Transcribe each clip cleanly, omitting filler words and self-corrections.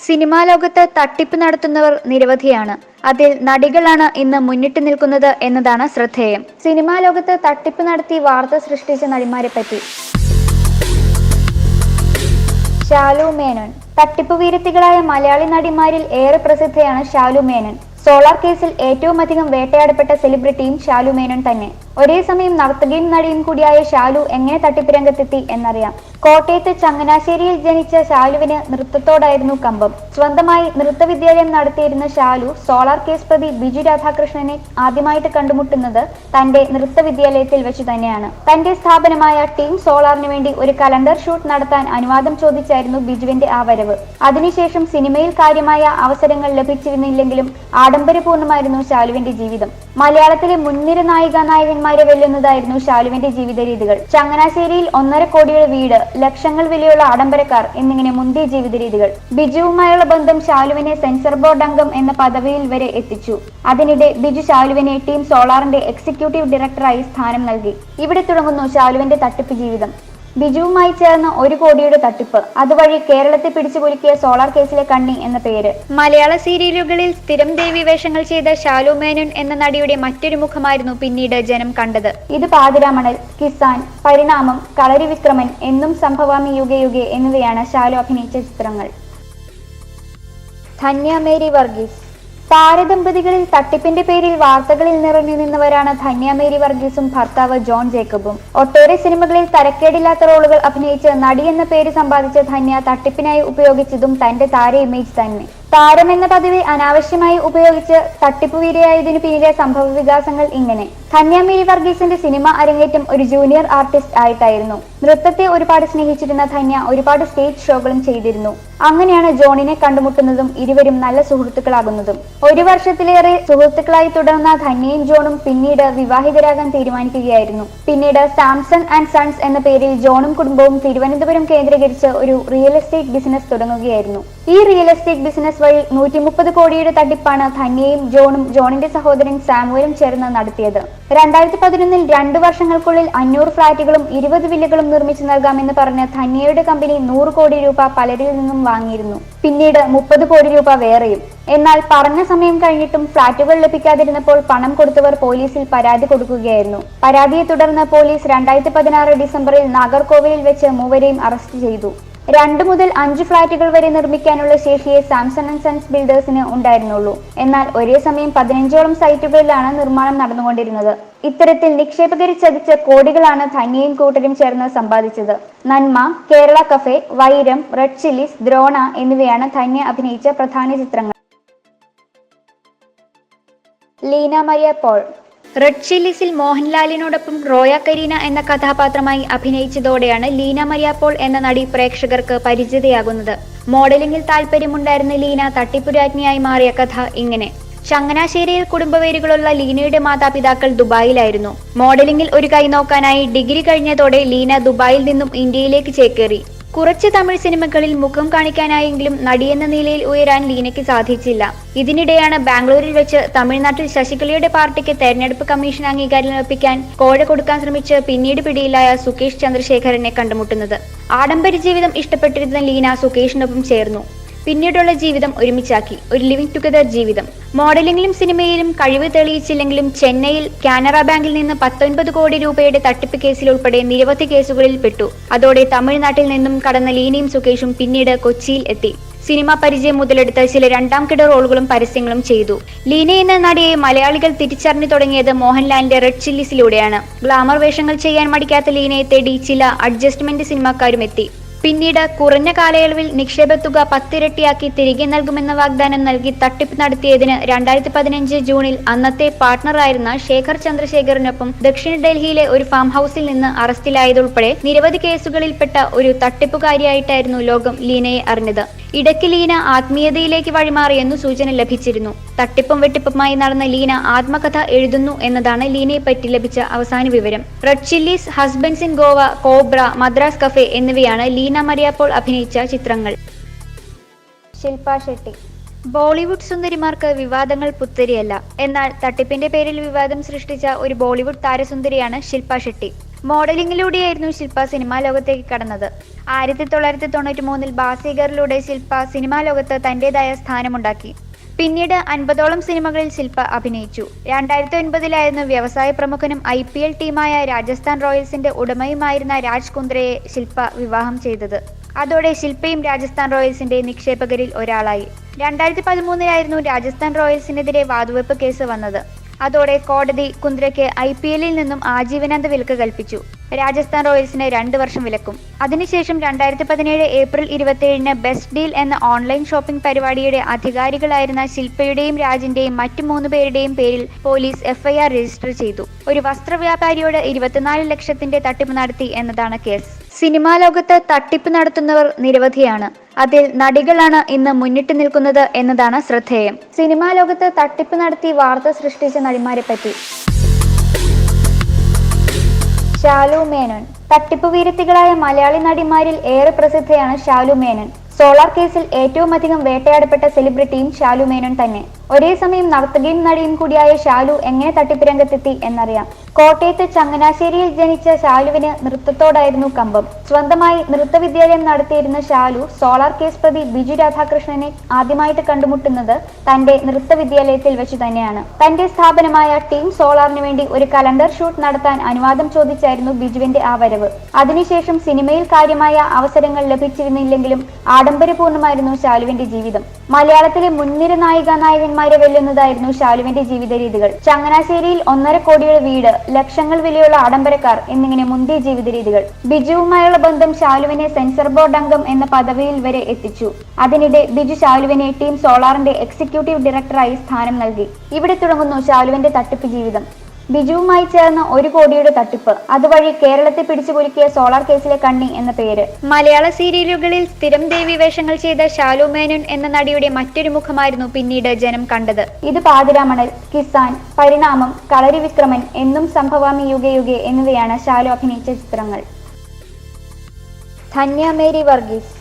Cinema ലോകത്ത് തട്ടിപ്പ് നടത്തുന്നവർ നിരവധിയാണ്. അതിൽ നടികളാണ് ഇന്ന് മുന്നിട്ട് നിൽക്കുന്നത് എന്നതാണ് ശ്രദ്ധേയം. സിനിമാ ലോകത്ത് തട്ടിപ്പ് നടത്തി വാർത്ത സൃഷ്ടിച്ച നടിമാരെ പറ്റി. ശാലു മേനോൻ. തട്ടിപ്പ് വീരത്തികളായ മലയാളി നടിമാരിൽ ഏറെ പ്രസിദ്ധയാണ് ശാലു മേനോൻ. സോളാർ കേസിൽ ഏറ്റവും അധികം വേട്ടയാടപ്പെട്ട സെലിബ്രിറ്റിയും ശാലു മേനോൻ തന്നെ. ഒരേ സമയം നർത്തകിയും നടിയും കൂടിയായ ശാലു എങ്ങനെ തട്ടിപ്പ് രംഗത്തെത്തി എന്നറിയാം. കോട്ടയത്ത് ചങ്ങനാശ്ശേരിയിൽ ജനിച്ച ശാലുവിന് നൃത്തത്തോടായിരുന്നു കമ്പം. സ്വന്തമായി നൃത്ത വിദ്യാലയം നടത്തിയിരുന്ന ശാലു സോളാർ കേസ് പ്രതി ബിജു രാധാകൃഷ്ണനെ ആദ്യമായിട്ട് കണ്ടുമുട്ടുന്നത് തന്റെ നൃത്ത വിദ്യാലയത്തിൽ വെച്ച് തന്നെയാണ്. തന്റെ സ്ഥാപനമായ ടീം സോളാറിന് വേണ്ടി ഒരു കലണ്ടർ ഷൂട്ട് നടത്താൻ അനുവാദം ചോദിച്ചായിരുന്നു ബിജുവിന്റെ ആ വരവ്. അതിനുശേഷം സിനിമയിൽ കാര്യമായ അവസരങ്ങൾ ലഭിച്ചിരുന്നില്ലെങ്കിലും ആഡംബരപൂർണ്ണമായിരുന്നു ശാലുവിന്റെ ജീവിതം. മലയാളത്തിലെ മുൻനിര നായികമാരെ വെല്ലുന്നതായിരുന്നു ശാലുവിന്റെ ജീവിത രീതികൾ. ചങ്ങനാശ്ശേരിയിൽ 1.5 കോടിയുടെ വീട്, ലക്ഷങ്ങൾ വിലയുള്ള ആഡംബരക്കാർ എന്നിങ്ങനെ മുന്തിയ ജീവിത രീതികൾ. ബിജുവുമായുള്ള ബന്ധം ശാലുവിനെ സെൻസർ ബോർഡ് അംഗം എന്ന പദവിയിൽ വരെ എത്തിച്ചു. അതിനിടെ ബിജു ശാലുവിനെ ടീം സോളാറിന്റെ എക്സിക്യൂട്ടീവ് ഡയറക്ടറായി സ്ഥാനം നൽകി. ഇവിടെ തുടങ്ങുന്നു ശാലുവിന്റെ തട്ടിപ്പ് ജീവിതം. ബിജുവുമായി ചേർന്ന് 1 കോടിയുടെ തട്ടിപ്പ്. അതുവഴി കേരളത്തെ പിടിച്ചുകുലുക്കിയ സോളാർ കേസിലെ കണ്ണി എന്ന പേര്. മലയാള സീരിയലുകളിൽ സ്ഥിരം ദേവി വേഷങ്ങൾ ചെയ്ത ശാലു മേനോൻ എന്ന നടിയുടെ മറ്റൊരു മുഖമായിരുന്നു പിന്നീട് ജനം കണ്ടത്. ഇത് പാതിരാമണൽ, കിസാൻ, പരിണാമം, കളരി വിക്രമൻ, എന്നും സംഭവാമി യുഗേ യുഗേ എന്നിവയാണ് ശാലു അഭിനയിച്ച ചിത്രങ്ങൾ. ധന്യ മേരി വർഗീസ്. താരദമ്പതികളിൽ തട്ടിപ്പിന്റെ പേരിൽ വാർത്തകളിൽ നിറഞ്ഞു നിന്നവരാണ് ധന്യ മേരി വർഗീസും ഭർത്താവ് ജോൺ ജേക്കബും. ഒട്ടേറെ സിനിമകളിൽ തരക്കേടില്ലാത്ത റോളുകൾ അഭിനയിച്ച് നടി എന്ന പേര് സമ്പാദിച്ച ധന്യ തട്ടിപ്പിനായി ഉപയോഗിച്ചതും തന്റെ താര ഇമേജ് തന്നെ. താരം എന്ന പദവി അനാവശ്യമായി ഉപയോഗിച്ച് തട്ടിപ്പ് വീരയായതിനു പിന്നിലെ സംഭവ വികാസങ്ങൾ ഇങ്ങനെ. ധന്യ മേരി വർഗീസിന്റെ സിനിമ അരങ്ങേറ്റം ഒരു ജൂനിയർ ആർട്ടിസ്റ്റ് ആയിട്ടായിരുന്നു. നൃത്തത്തെ ഒരുപാട് സ്നേഹിച്ചിരുന്ന ധന്യ ഒരുപാട് സ്റ്റേജ് ഷോകളും ചെയ്തിരുന്നു. അങ്ങനെയാണ് ജോണിനെ കണ്ടുമുട്ടുന്നതും ഇരുവരും നല്ല സുഹൃത്തുക്കളാകുന്നതും. 1 വർഷത്തിലേറെ സുഹൃത്തുക്കളായി തുടർന്ന ധന്യയും ജോണും പിന്നീട് വിവാഹിതരാകാൻ തീരുമാനിക്കുകയായിരുന്നു. പിന്നീട് സാംസൺ ആൻഡ് സൺസ് എന്ന പേരിൽ ജോണും കുടുംബവും തിരുവനന്തപുരം കേന്ദ്രീകരിച്ച് ഒരു റിയൽ എസ്റ്റേറ്റ് ബിസിനസ് തുടങ്ങുകയായിരുന്നു. ഈ റിയൽ എസ്റ്റേറ്റ് ബിസിനസ് വഴി 130 കോടിയുടെ തട്ടിപ്പാണ് ധന്യയും ജോണും ജോണിന്റെ സഹോദരൻ സാമുവലും ചേർന്ന് നടത്തിയത്. 2011 2 വർഷങ്ങൾക്കുള്ളിൽ 500 ഫ്ളാറ്റുകളും 20 വില്ലകളും നിർമ്മിച്ചു നൽകാമെന്ന് പറഞ്ഞ് ധന്യയുടെ കമ്പനി 100 കോടി രൂപ പലരിൽ നിന്നും വാങ്ങിയിരുന്നു. പിന്നീട് 30 കോടി രൂപ വേറെയും. എന്നാൽ പറഞ്ഞ സമയം കഴിഞ്ഞിട്ടും ഫ്ളാറ്റുകൾ ലഭിക്കാതിരുന്നപ്പോൾ പണം കൊടുത്തവർ പോലീസിൽ പരാതി കൊടുക്കുകയായിരുന്നു. പരാതിയെ തുടർന്ന് പോലീസ് 2016 ഡിസംബറിൽ നാഗർകോവിലിൽ വെച്ച് മൂവരെയും അറസ്റ്റ് ചെയ്തു. 2 മുതൽ 5 ഫ്ളാറ്റുകൾ വരെ നിർമ്മിക്കാനുള്ള ശേഷിയെ സാംസൺ ആൻഡ് സൺസ് ബിൽഡേഴ്സിന് ഉണ്ടായിരുന്നുള്ളൂ. എന്നാൽ ഒരേ സമയം 15ഓളം സൈറ്റുകളിലാണ് നിർമ്മാണം നടന്നുകൊണ്ടിരുന്നത്. ഇത്തരത്തിൽ നിക്ഷേപകരെ ചതിച്ച കോടികളാണ് ധന്യയും കൂട്ടരും ചേർന്ന് സമ്പാദിച്ചത്. Nanma, Kerala cafe, Vairam, red chillies, Drona എന്നിവയാണ് ധന്യ അഭിനയിച്ച പ്രധാന ചിത്രങ്ങൾ. ലീന മരിയ പോൾ. റെഡ് ചില്ലീസിൽ മോഹൻലാലിനോടൊപ്പം റോയ കരീന എന്ന കഥാപാത്രമായി അഭിനയിച്ചതോടെയാണ് ലീന മരിയ പോൾ എന്ന നടി പ്രേക്ഷകർക്ക് പരിചിതയാകുന്നത്. മോഡലിംഗിൽ താല്പര്യമുണ്ടായിരുന്ന ലീന തട്ടിപ്പുരാജ്ഞിയായി മാറിയ കഥ ഇങ്ങനെ. ചങ്ങനാശ്ശേരിയിൽ കുടുംബവേരുകളുള്ള ലീനയുടെ മാതാപിതാക്കൾ ദുബായിലായിരുന്നു. മോഡലിംഗിൽ ഒരു കൈ നോക്കാനായി ഡിഗ്രി കഴിഞ്ഞതോടെ ലീന ദുബായിൽ നിന്നും ഇന്ത്യയിലേക്ക് ചേക്കേറി. കുറച്ച് തമിഴ് സിനിമകളിൽ മുഖം കാണിക്കാനായെങ്കിലും നടിയെന്ന നിലയിൽ ഉയരാൻ ലീനയ്ക്ക് സാധിച്ചില്ല. ഇതിനിടെയാണ് ബാംഗ്ലൂരിൽ വെച്ച് തമിഴ്നാട്ടിൽ ശശികലയുടെ പാർട്ടിക്ക് തെരഞ്ഞെടുപ്പ് കമ്മീഷൻ അംഗീകാരം ലഭിക്കാൻ കോഴ കൊടുക്കാൻ ശ്രമിച്ച് പിന്നീട് പിടിയിലായ സുകേഷ് ചന്ദ്രശേഖരനെ കണ്ടുമുട്ടുന്നത്. ആഡംബര ജീവിതം ഇഷ്ടപ്പെട്ടിരുന്ന ലീന സുകേഷിനൊപ്പം ചേർന്നു. പിന്നീടുള്ള ജീവിതം ഒരുമിച്ചാക്കി, ഒരു ലിവിംഗ് ടുഗദർ ജീവിതം. മോഡലിംഗിലും സിനിമയിലും കഴിവ് തെളിയിച്ചില്ലെങ്കിലും ചെന്നൈയിൽ കാനറ ബാങ്കിൽ നിന്ന് 19 കോടി രൂപയുടെ തട്ടിപ്പ് കേസിൽ ഉൾപ്പെടെ നിരവധി കേസുകളിൽ പെട്ടു. അതോടെ തമിഴ്നാട്ടിൽ നിന്നും കടന്ന ലീനയും സുകേഷും പിന്നീട് കൊച്ചിയിൽ എത്തി. സിനിമാ പരിചയം മുതലെടുത്ത് ചില 2ാം കിട റോളുകളും പരസ്യങ്ങളും ചെയ്തു. ലീന എന്ന നടിയെ മലയാളികൾ തിരിച്ചറിഞ്ഞു തുടങ്ങിയത് മോഹൻലാലിന്റെ റെഡ് ചില്ലീസിലൂടെയാണ്. ഗ്ലാമർ വേഷങ്ങൾ ചെയ്യാൻ മടിക്കാത്ത ലീനയെ തേടി ചില അഡ്ജസ്റ്റ്മെന്റ് സിനിമാക്കാരും എത്തി. പിന്നീട് കുറഞ്ഞ കാലയളവിൽ നിക്ഷേപത്തുക 10 ഇരട്ടിയാക്കി തിരികെ നൽകുമെന്ന വാഗ്ദാനം നൽകി തട്ടിപ്പ് നടത്തിയതിന് 2015 ജൂണിൽ അന്നത്തെ പാർട്ണറായിരുന്ന ശേഖർ ചന്ദ്രശേഖറിനൊപ്പം ദക്ഷിണ ഡൽഹിയിലെ ഒരു ഫാം ഹൌസിൽ നിന്ന് അറസ്റ്റിലായതുൾപ്പെടെ നിരവധി കേസുകളിൽപ്പെട്ട ഒരു തട്ടിപ്പുകാരിയായിട്ടായിരുന്നു ലോകം ലീനയെ അറിഞ്ഞത്. ഇടയ്ക്ക് ലീന ആത്മീയതയിലേക്ക് വഴിമാറിയെന്നു സൂചന ലഭിച്ചിരുന്നു. തട്ടിപ്പും വെട്ടിപ്പുമായി നടന്ന ലീന ആത്മകഥ എഴുതുന്നു എന്നതാണ് ലീനയെപ്പറ്റി ലഭിച്ച അവസാന വിവരം. Red Chillies, Husbands in Goa, Cobra, Madras Cafe എന്നിവയാണ് ലീന മരിയ പോൾ അഭിനയിച്ച ചിത്രങ്ങൾ. ശിൽപ ഷെട്ടി. ബോളിവുഡ് സുന്ദരിമാർക്ക് വിവാദങ്ങൾ പുത്തരിയല്ല. എന്നാൽ തട്ടിപ്പിന്റെ പേരിൽ വിവാദം സൃഷ്ടിച്ച ഒരു ബോളിവുഡ് താരസുന്ദരിയാണ് ശിൽപ ഷെട്ടി. മോഡലിംഗിലൂടെയായിരുന്നു ശില്പ സിനിമാ ലോകത്തേക്ക് കടന്നത്. 1993 ബാസിഗറിലൂടെ ശില്പ സിനിമാ ലോകത്ത് തന്റേതായ സ്ഥാനമുണ്ടാക്കി. പിന്നീട് 50ഓളം സിനിമകളിൽ ശില്പ അഭിനയിച്ചു. 2009 വ്യവസായ പ്രമുഖനും IPL ടീമായ രാജസ്ഥാൻ റോയൽസിന്റെ ഉടമയുമായിരുന്ന രാജ് കുന്ദ്രയെ ശില്പ വിവാഹം ചെയ്തത്. അതോടെ ശില്പയും രാജസ്ഥാൻ റോയൽസിന്റെ നിക്ഷേപകരിൽ ഒരാളായി. 2013 രാജസ്ഥാൻ റോയൽസിനെതിരെ വാതുവെപ്പ് കേസ് വന്നത്. അതോടെ കോടതി കുന്ദ്രയ്ക്ക് IPLൽ നിന്നും ആജീവനാന്ത വിലക്ക് കൽപ്പിച്ചു. രാജസ്ഥാൻ റോയൽസിന് 2 വർഷം വിലക്കും. അതിനുശേഷം 2017 ഏപ്രിൽ 27 ബെസ്റ്റ് ഡീൽ എന്ന ഓൺലൈൻ ഷോപ്പിംഗ് പരിപാടിയുടെ അധികാരികളായിരുന്ന ശില്പയുടെയും രാജിന്റെയും മറ്റു 3 പേരുടെയും പേരിൽ പോലീസ് FIR രജിസ്റ്റർ ചെയ്തു. ഒരു വസ്ത്രവ്യാപാരിയോട് 24 ലക്ഷത്തിന്റെ തട്ടിപ്പ് നടത്തി എന്നതാണ് കേസ്. സിനിമാ ലോകത്ത് തട്ടിപ്പ് നടത്തുന്നവർ നിരവധിയാണ്. അതിൽ നടികളാണ് ഇന്ന് മുന്നിട്ട് നിൽക്കുന്നത് എന്നതാണ് ശ്രദ്ധേയം. സിനിമാ ലോകത്ത് തട്ടിപ്പ് നടത്തി വാർത്ത സൃഷ്ടിച്ച നടിമാരെ പറ്റി. ശാലു മേനോൻ. തട്ടിപ്പ് വീരത്തികളായ മലയാളി നടിമാരിൽ ഏറെ പ്രസിദ്ധയാണ് ശാലു മേനോൻ. സോളാർ കേസിൽ ഏറ്റവും അധികം വേട്ടയാടപ്പെട്ട സെലിബ്രിറ്റിയും ശാലു മേനോൻ തന്നെ. ഒരേ സമയം നർത്തകിയും നടിയും കൂടിയായ ശാലു എങ്ങനെ തട്ടിപ്പ് രംഗത്തെത്തി എന്നറിയാം. കോട്ടയത്ത് ചങ്ങനാശ്ശേരിയിൽ ജനിച്ച ശാലുവിന് നൃത്തത്തോടായിരുന്നു കമ്പം. സ്വന്തമായി നൃത്ത വിദ്യാലയം നടത്തിയിരുന്ന ശാലു സോളാർ കേസ് പ്രതി ബിജു രാധാകൃഷ്ണനെ ആദ്യമായിട്ട് കണ്ടുമുട്ടുന്നത് തന്റെ നൃത്ത വിദ്യാലയത്തിൽ വെച്ച് തന്നെയാണ്. തന്റെ സ്ഥാപനമായ ടീം സോളാറിന് വേണ്ടി ഒരു കലണ്ടർ ഷൂട്ട് നടത്താൻ അനുവാദം ചോദിച്ചായിരുന്നു ബിജുവിന്റെ ആ വരവ്. അതിനുശേഷം സിനിമയിൽ കാര്യമായ അവസരങ്ങൾ ലഭിച്ചിരുന്നില്ലെങ്കിലും ആഡംബരപൂർണമായിരുന്നു ശാലുവിന്റെ ജീവിതം. മലയാളത്തിലെ മുൻനിര നായികമാരെ വെല്ലുന്നതായിരുന്നു ശാലുവിന്റെ ജീവിത രീതികൾ. ചങ്ങനാശ്ശേരിയിൽ 1.5 കോടിയുടെ വീട്, ലക്ഷങ്ങൾ വിലയുള്ള ആഡംബരക്കാർ എന്നിങ്ങനെ മുന്തിയ ജീവിത രീതികൾ. ബിജുവുമായുള്ള ബന്ധം ശാലുവിനെ സെൻസർ ബോർഡ് അംഗം എന്ന പദവിയിൽ വരെ എത്തിച്ചു. അതിനിടെ ബിജു ശാലുവിനെ ടീം സോളാറിന്റെ എക്സിക്യൂട്ടീവ് ഡയറക്ടറായി സ്ഥാനം നൽകി. ഇവിടെ തുടങ്ങുന്നു ശാലുവിന്റെ തട്ടിപ്പ് ജീവിതം. ബിജുവുമായി ചേർന്ന 1 കോടിയുടെ തട്ടിപ്പ്. അതുവഴി കേരളത്തെ പിടിച്ചുകുലുക്കിയ സോളാർ കേസിലെ കണ്ണി എന്ന പേര്. മലയാള സീരിയലുകളിൽ സ്ഥിരം ദേവി വേഷങ്ങൾ ചെയ്ത ശാലു മേനോൻ എന്ന നടിയുടെ മറ്റൊരു മുഖമായിരുന്നു പിന്നീട് ജനം കണ്ടത്. ഇത് പാതിരാമണൽ, കിസാൻ, പരിണാമം, കളരി വിക്രമൻ, എന്നും സംഭവാമി യുഗേ യുഗേ എന്നിവയാണ് ശാലു അഭിനയിച്ച ചിത്രങ്ങൾ. ധന്യ മേരി വർഗീസ്.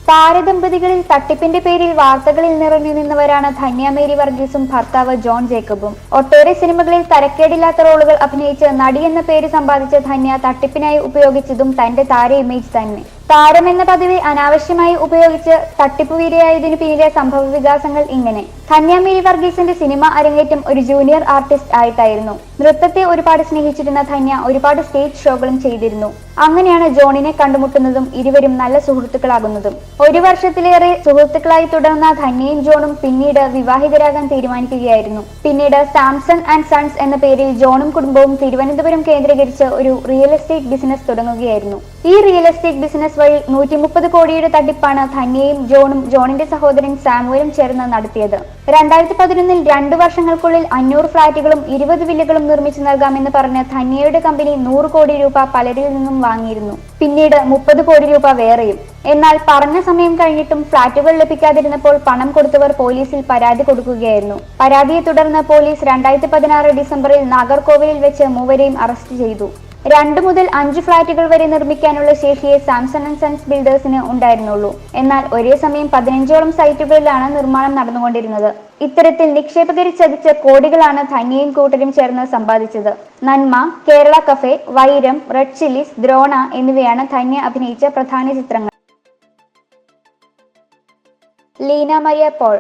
താരദമ്പതികളിൽ തട്ടിപ്പിന്റെ പേരിൽ വാർത്തകളിൽ നിറഞ്ഞു നിന്നവരാണ് ധന്യ മേരി വർഗീസും ഭർത്താവ് ജോൺ ജേക്കബും. ഒട്ടേറെ സിനിമകളിൽ തരക്കേടില്ലാത്ത റോളുകൾ അഭിനയിച്ച് നടി എന്ന പേര് സമ്പാദിച്ച ധന്യ തട്ടിപ്പിനായി ഉപയോഗിച്ചതും തന്റെ താര ഇമേജ് തന്നെ. താരമെന്ന പദവി അനാവശ്യമായി ഉപയോഗിച്ച് തട്ടിപ്പ് വീരയായതിനു പിന്നിലെ സംഭവ വികാസങ്ങൾ ഇങ്ങനെ. ധന്യ മേരി വർഗീസിന്റെ സിനിമ അരങ്ങേറ്റം ഒരു ജൂനിയർ ആർട്ടിസ്റ്റ് ആയിട്ടായിരുന്നു. നൃത്തത്തെ ഒരുപാട് സ്നേഹിച്ചിരുന്ന ധന്യ ഒരുപാട് സ്റ്റേജ് ഷോകളും ചെയ്തിരുന്നു. അങ്ങനെയാണ് ജോണിനെ കണ്ടുമുട്ടുന്നതും ഇരുവരും നല്ല സുഹൃത്തുക്കളാകുന്നതും. 1 വർഷത്തിലേറെ സുഹൃത്തുക്കളായി തുടർന്ന ധന്യയും ജോണും പിന്നീട് വിവാഹിതരാകാൻ തീരുമാനിക്കുകയായിരുന്നു. പിന്നീട് സാംസൺ ആൻഡ് സൺസ് എന്ന പേരിൽ ജോണും കുടുംബവും തിരുവനന്തപുരം കേന്ദ്രീകരിച്ച് ഒരു റിയൽ എസ്റ്റേറ്റ് ബിസിനസ് തുടങ്ങുകയായിരുന്നു. ഈ റിയൽ എസ്റ്റേറ്റ് ബിസിനസ് വഴി 130 കോടിയുടെ തട്ടിപ്പാണ് ധന്യയും ജോണും ജോണിന്റെ സഹോദരൻ സാമുവലും ചേർന്ന് നടത്തിയത്. 2011 2 വർഷങ്ങൾക്കുള്ളിൽ 500 ഫ്ളാറ്റുകളും 20 വില്ലകളും നിർമ്മിച്ചു നൽകാമെന്ന് പറഞ്ഞ് ധന്യയുടെ കമ്പനി 100 കോടി രൂപ പലരിൽ നിന്നും വാങ്ങിയിരുന്നു. പിന്നീട് 30 കോടി രൂപ വേറെയും. എന്നാൽ പറഞ്ഞ സമയം കഴിഞ്ഞിട്ടും ഫ്ളാറ്റുകൾ ലഭിക്കാതിരുന്നപ്പോൾ പണം കൊടുത്തവർ പോലീസിൽ പരാതി കൊടുക്കുകയായിരുന്നു. പരാതിയെ തുടർന്ന് പോലീസ് 2016 ഡിസംബറിൽ നാഗർകോവിലിൽ വെച്ച് 3 അറസ്റ്റ് ചെയ്തു. 2 മുതൽ 5 ഫ്ളാറ്റുകൾ വരെ നിർമ്മിക്കാനുള്ള ശേഷിയെ സാംസൺ ആൻഡ് സൺസ് ബിൽഡേഴ്സിന് ഉണ്ടായിരുന്നുള്ളൂ. എന്നാൽ ഒരേ സമയം 15ഓളം സൈറ്റുകളിലാണ് നിർമ്മാണം നടന്നുകൊണ്ടിരുന്നത്. ഇത്തരത്തിൽ നിക്ഷേപകരെ ചതിച്ച കോടികളാണ് ധന്യയും കൂട്ടരും ചേർന്ന് സമ്പാദിച്ചത്. Nanma, Kerala cafe, Vairam, red chillies, Drona എന്നിവയാണ് ധന്യ അഭിനയിച്ച പ്രധാന ചിത്രങ്ങൾ. ലീന മരിയ പോൾ.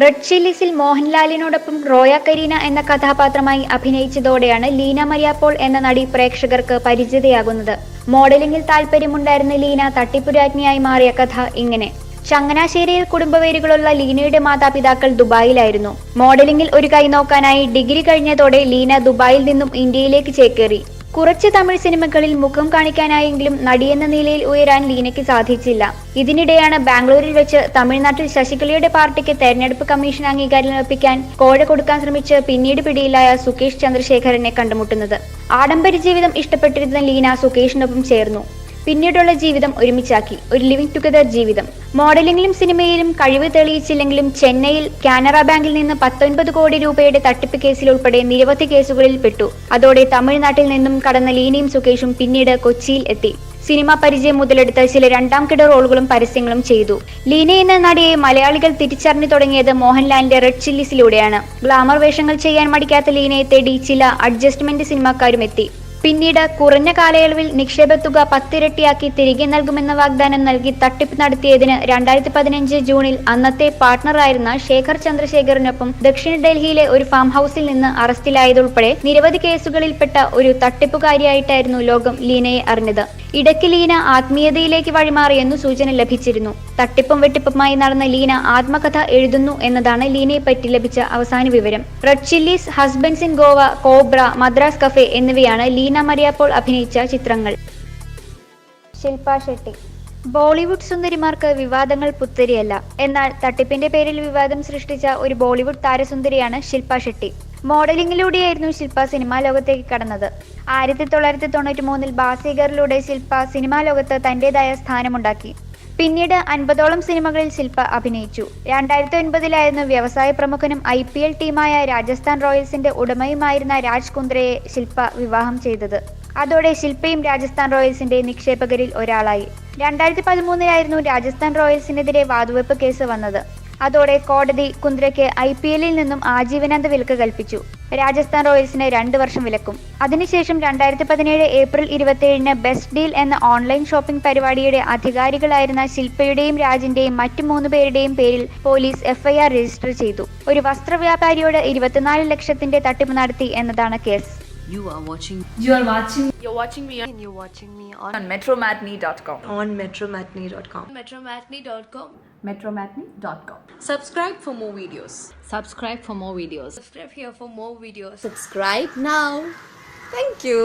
റെഡ് ചില്ലീസിൽ മോഹൻലാലിനോടൊപ്പം റോയ കരീന എന്ന കഥാപാത്രമായി അഭിനയിച്ചതോടെയാണ് ലീന മരിയ പോൾ എന്ന നടി പ്രേക്ഷകർക്ക് പരിചിതയാകുന്നത്. മോഡലിംഗിൽ താല്പര്യമുണ്ടായിരുന്ന ലീന തട്ടിപ്പുരാജ്ഞിയായി മാറിയ കഥ ഇങ്ങനെ. ചങ്ങനാശ്ശേരിയിൽ കുടുംബവേരുകളുള്ള ലീനയുടെ മാതാപിതാക്കൾ ദുബായിലായിരുന്നു. മോഡലിംഗിൽ ഒരു കൈ നോക്കാനായി ഡിഗ്രി കഴിഞ്ഞതോടെ ലീന ദുബായിൽ നിന്നും ഇന്ത്യയിലേക്ക് ചേക്കേറി. കുറച്ച് തമിഴ് സിനിമകളിൽ മുഖം കാണിക്കാനായെങ്കിലും നടിയെന്ന നിലയിൽ ഉയരാൻ ലീനയ്ക്ക് സാധിച്ചില്ല. ഇതിനിടെയാണ് ബാംഗ്ലൂരിൽ വെച്ച് തമിഴ്നാട്ടിൽ ശശികലയുടെ പാർട്ടിക്ക് തെരഞ്ഞെടുപ്പ് കമ്മീഷൻ അംഗീകാരം ലഭിക്കാൻ കോഴ കൊടുക്കാൻ ശ്രമിച്ച് പിന്നീട് പിടിയിലായ സുകേഷ് ചന്ദ്രശേഖരനെ കണ്ടുമുട്ടുന്നത്. ആഡംബര ജീവിതം ഇഷ്ടപ്പെട്ടിരുന്ന ലീന സുകേഷിനൊപ്പം ചേർന്നു. പിന്നീടുള്ള ജീവിതം ഒരുമിച്ചാക്കി. ഒരു ലിവിംഗ് ടുഗദർ ജീവിതം. മോഡലിംഗിലും സിനിമയിലും കഴിവ് തെളിയിച്ചില്ലെങ്കിലും ചെന്നൈയിൽ കാനറ ബാങ്കിൽ നിന്ന് 19 കോടി രൂപയുടെ തട്ടിപ്പ് കേസിൽ ഉൾപ്പെടെ നിരവധി കേസുകളിൽ പെട്ടു. അതോടെ തമിഴ്നാട്ടിൽ നിന്നും കടന്ന ലീനയും സുകേഷും പിന്നീട് കൊച്ചിയിൽ എത്തി. സിനിമാ പരിചയം മുതലെടുത്ത് ചില 2ാം കിട റോളുകളും പരസ്യങ്ങളും ചെയ്തു. ലീന എന്ന നടിയെ മലയാളികൾ തിരിച്ചറിഞ്ഞു തുടങ്ങിയത് മോഹൻലാലിന്റെ റെഡ് ചില്ലീസിലൂടെയാണ്. ഗ്ലാമർ വേഷങ്ങൾ ചെയ്യാൻ മടിക്കാത്ത ലീനയെ തേടി ചില അഡ്ജസ്റ്റ്മെന്റ് സിനിമാക്കാരും എത്തി. പിന്നീട് കുറഞ്ഞ കാലയളവിൽ നിക്ഷേപത്തുക 10 ഇരട്ടിയാക്കി തിരികെ നൽകുമെന്ന വാഗ്ദാനം നൽകി തട്ടിപ്പ് നടത്തിയതിന് 2015 ജൂണിൽ അന്നത്തെ പാർട്ണറായിരുന്ന ശേഖർ ചന്ദ്രശേഖറിനൊപ്പം ദക്ഷിണ ഡൽഹിയിലെ ഒരു ഫാം ഹൌസിൽ നിന്ന് അറസ്റ്റിലായതുൾപ്പെടെ നിരവധി കേസുകളിൽപ്പെട്ട ഒരു തട്ടിപ്പുകാരിയായിട്ടായിരുന്നു ലോകം ലീനയെ അറിഞ്ഞത്. ഇടയ്ക്ക് ലീന ആത്മീയതയിലേക്ക് വഴിമാറിയെന്നു സൂചന ലഭിച്ചിരുന്നു. തട്ടിപ്പും വെട്ടിപ്പുമായി നടന്ന ലീന ആത്മകഥ എഴുതുന്നു എന്നതാണ് ലീനയെപ്പറ്റി ലഭിച്ച അവസാന വിവരം. Red Chillies, Husbands in Goa, Cobra, Madras Cafe എന്നിവയാണ് ലീന മരിയ പോൾ അഭിനയിച്ച ചിത്രങ്ങൾ. ശിൽപ ഷെട്ടി. ബോളിവുഡ് സുന്ദരിമാർക്ക് വിവാദങ്ങൾ പുത്തരിയല്ല. എന്നാൽ തട്ടിപ്പിന്റെ പേരിൽ വിവാദം സൃഷ്ടിച്ച ഒരു ബോളിവുഡ് താരസുന്ദരിയാണ് ശിൽപ ഷെട്ടി. മോഡലിംഗിലൂടെയായിരുന്നു ശിൽപ സിനിമാ ലോകത്തേക്ക് കടന്നത്. 1993 ബാസിഗറിലൂടെ ശിൽപ സിനിമാ ലോകത്ത് തന്റേതായ സ്ഥാനമുണ്ടാക്കി. പിന്നീട് 50ഓളം സിനിമകളിൽ ശിൽപ അഭിനയിച്ചു. 2009 വ്യവസായ പ്രമുഖനും IPL ടീമായ രാജസ്ഥാൻ റോയൽസിന്റെ ഉടമയുമായിരുന്ന രാജ് കുന്ദ്രയെ ശിൽപ വിവാഹം ചെയ്തത്. അതോടെ ശിൽപയും രാജസ്ഥാൻ റോയൽസിന്റെ നിക്ഷേപകരിൽ ഒരാളായി. 2013 രാജസ്ഥാൻ റോയൽസിനെതിരെ വാതുവെപ്പ് കേസ് വന്നത്. അതോടെ കോടതി കുന്ദ്രയ്ക്ക് IPLൽ നിന്നും ആജീവനാന്ത വിലക്ക് കൽപ്പിച്ചു. രാജസ്ഥാൻ റോയൽസിന് 2 വർഷം വിലക്കും. അതിനുശേഷം 2017 ഏപ്രിൽ 27 ബെസ്റ്റ് ഡീൽ എന്ന ഓൺലൈൻ ഷോപ്പിംഗ് പരിപാടിയുടെ അധികാരികളായിരുന്ന ശിൽപയുടെയും രാജിന്റെയും മറ്റു 3 പേരുടെയും പേരിൽ പോലീസ് FIR രജിസ്റ്റർ ചെയ്തു. ഒരു വസ്ത്രവ്യാപാരിയോട് 24 ലക്ഷത്തിന്റെ തട്ടിപ്പ് നടത്തി എന്നതാണ് case. You're watching me on metromatney.com. on metromatney.com. metromatney.com. Subscribe for more videos. Subscribe for more videos. Subscribe here for more videos. Subscribe now. Thank you.